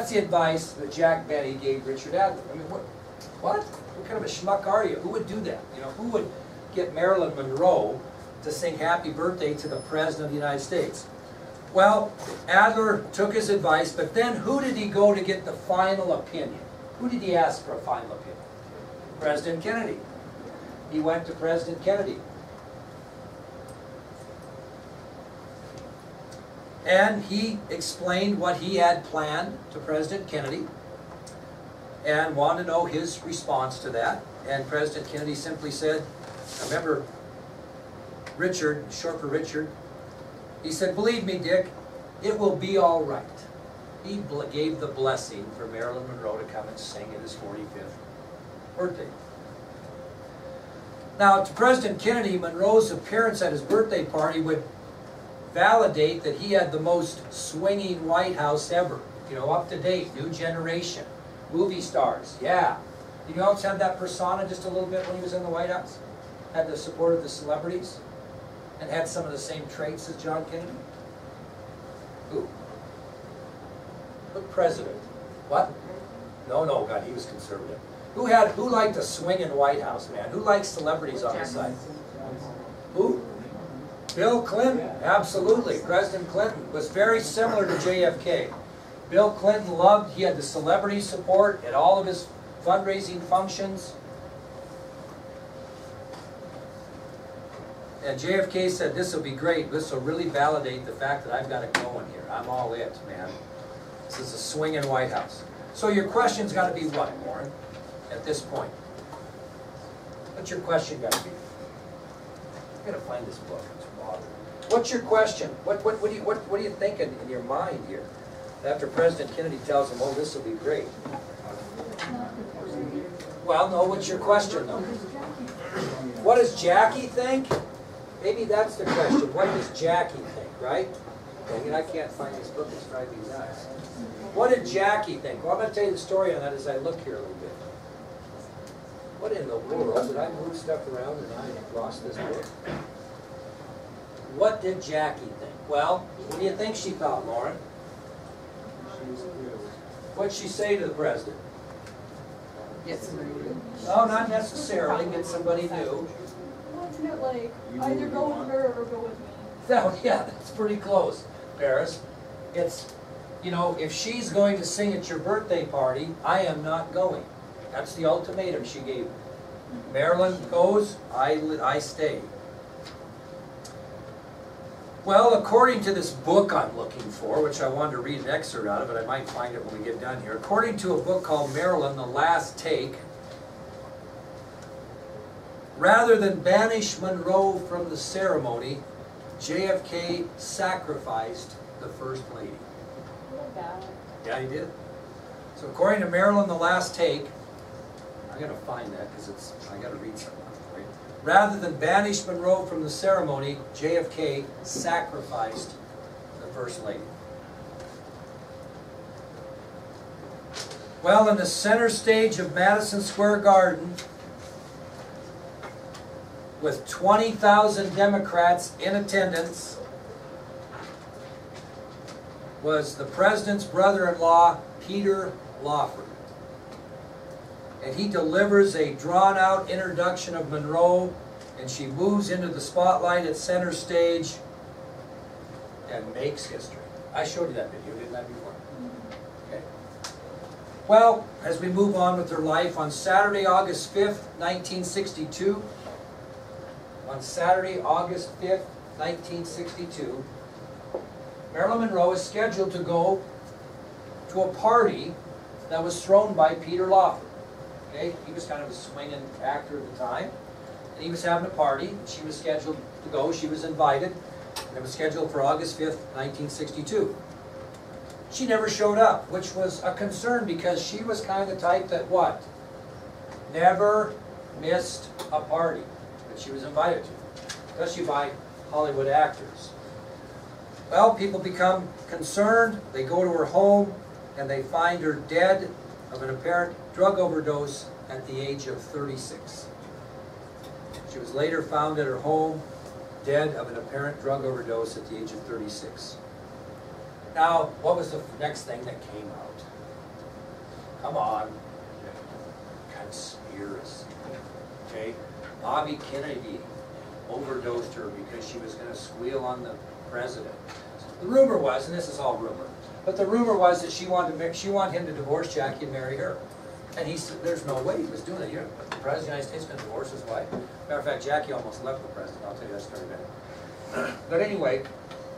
That's the advice that Jack Benny gave Richard Adler. I mean, what? What kind of a schmuck are you? Who would do that? You know, who would get Marilyn Monroe to sing Happy Birthday to the President of the United States? Well, Adler took his advice, but then who did he go to get the final opinion? Who did he ask for a final opinion? President Kennedy. He went to President Kennedy. And he explained what he had planned to President Kennedy and wanted to know his response to that. And President Kennedy simply said, I remember Richard, short for Richard, he said, believe me, Dick, it will be all right. He gave the blessing for Marilyn Monroe to come and sing at his 45th birthday. Now, to President Kennedy, Monroe's appearance at his birthday party would validate that he had the most swinging White House ever. You know, up to date, new generation, movie stars, yeah. Did you also have that persona just a little bit when he was in the White House? Had the support of the celebrities? And had some of the same traits as John Kennedy? Who? What president? What? No, God, he was conservative. Who liked a swinging White House, man? Who liked celebrities on the side? Who? Bill Clinton, absolutely. President Clinton was very similar to JFK. Bill Clinton loved, he had the celebrity support at all of his fundraising functions. And JFK said, this will be great. This will really validate the fact that I've got it going here. I'm all it, man. This is a swinging White House. So your question's got to be what, Warren, at this point? What's your question got to be? I've got to find this book. It's bothering me. What's your question? What are you thinking in your mind here? After President Kennedy tells him, oh, this will be great. Well, no, what's your question, though? What does Jackie think? Maybe that's the question. What does Jackie think, right? Dang it, I can't find this book. It's driving me nuts. What did Jackie think? Well, I'm going to tell you the story on that as I look here a little bit. What in the world? Did I move stuff around and I lost this book? What did Jackie think? Well, what do you think she thought, Lauren? What'd she say to the president? Get somebody new. No, not necessarily. Get somebody new. Wasn't it like, either go with her or go with me? No, yeah, that's pretty close, Paris. It's, you know, if she's going to sing at your birthday party, I am not going. That's the ultimatum she gave. Marilyn goes, I stay. Well, according to this book I'm looking for, which I wanted to read an excerpt out of, but I might find it when we get done here. According to a book called Marilyn, The Last Take, rather than banish Monroe from the ceremony, JFK sacrificed the First Lady. Yeah, he did. So according to Marilyn, The Last Take, I gotta find that because I gotta read something. Right? Rather than banish Monroe from the ceremony, JFK sacrificed the First Lady. Well, in the center stage of Madison Square Garden, with 20,000 Democrats in attendance, was the president's brother-in-law, Peter Lawford. And he delivers a drawn-out introduction of Monroe, and she moves into the spotlight at center stage and makes history. I showed you that video, didn't I, before? Okay. Well, as we move on with her life, on Saturday, August 5th, 1962, on Saturday, August 5th, 1962, Marilyn Monroe is scheduled to go to a party that was thrown by Peter Lawford. Okay? He was kind of a swinging actor at the time. And he was having a party. She was scheduled to go. She was invited. And it was scheduled for August 5th, 1962. She never showed up, which was a concern because she was kind of the type that what? Never missed a party that she was invited to, especially by Hollywood actors. Well, people become concerned. They go to her home and they find her dead of an apparent drug overdose at the age of 36. She was later found at her home, dead of an apparent drug overdose at the age of 36. Now, what was the next thing that came out? Come on. Conspiracy. Okay? Bobby Kennedy overdosed her because she was gonna squeal on the president. The rumor was, and this is all rumor, but the rumor was that she wanted him to divorce Jackie and marry her. And he said, there's no way he was doing it. The President of the United States is gonna divorce his wife. Matter of fact, Jackie almost left the president. I'll tell you that story later. But anyway,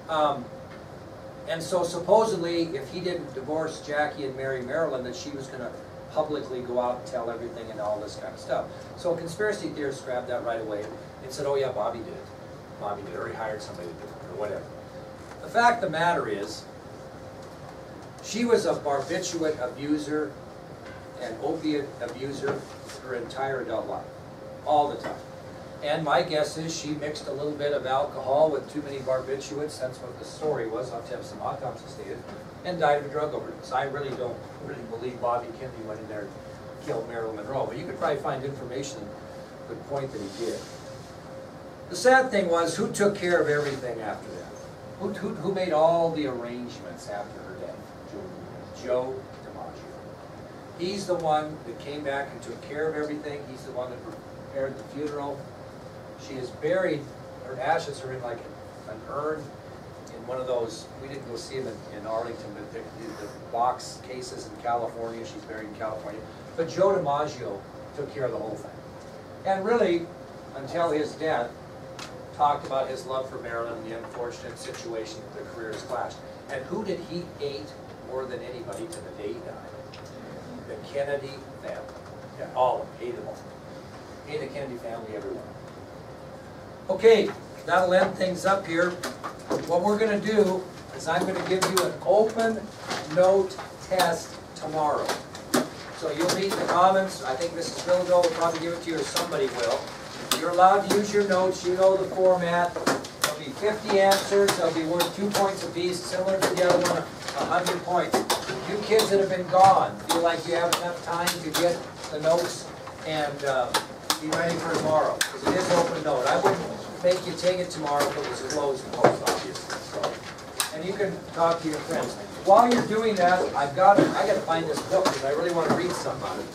and so supposedly, if he didn't divorce Jackie and marry Marilyn, that she was gonna publicly go out and tell everything and all this kind of stuff. So conspiracy theorists grabbed that right away and said, oh yeah, Bobby did it. Bobby did it, or he hired somebody to do it, or whatever. The fact of the matter is, she was a barbiturate abuser and opiate abuser her entire adult life, all the time. And my guess is she mixed a little bit of alcohol with too many barbiturates, that's what the story was, I'll have some autopsy stated, and died of a drug overdose. I really don't believe Bobby Kennedy went in there and killed Marilyn Monroe, but you could probably find information that would point that he did. The sad thing was, who took care of everything after that? Who made all the arrangements after her death? Joe DiMaggio. He's the one that came back and took care of everything. He's the one that prepared the funeral. She is buried, her ashes are in like an urn in one of those, we didn't go see them in Arlington, but the box cases in California. She's buried in California. But Joe DiMaggio took care of the whole thing. And really, until his death, talked about his love for Marilyn and the unfortunate situation that their careers clashed. And who did he hate more than anybody to the day he died? The Kennedy family. Yeah, all of them, hated them all. Hated the Kennedy family, everyone. Okay, that'll end things up here. What we're going to do is I'm going to give you an open note test tomorrow. So you'll meet in the Commons. I think Mrs. Villadole will probably give it to you, or somebody will. You're allowed to use your notes. You know the format. There'll be 50 answers. They'll be worth 2 points apiece, similar to the other one, 100 points. You kids that have been gone, feel like you have enough time to get the notes and be ready for tomorrow, because it is open note. I wouldn't make you take it tomorrow if it was closed post, obviously. So, and you can talk to your friends. While you're doing that, I got to find this book because I really want to read something on it.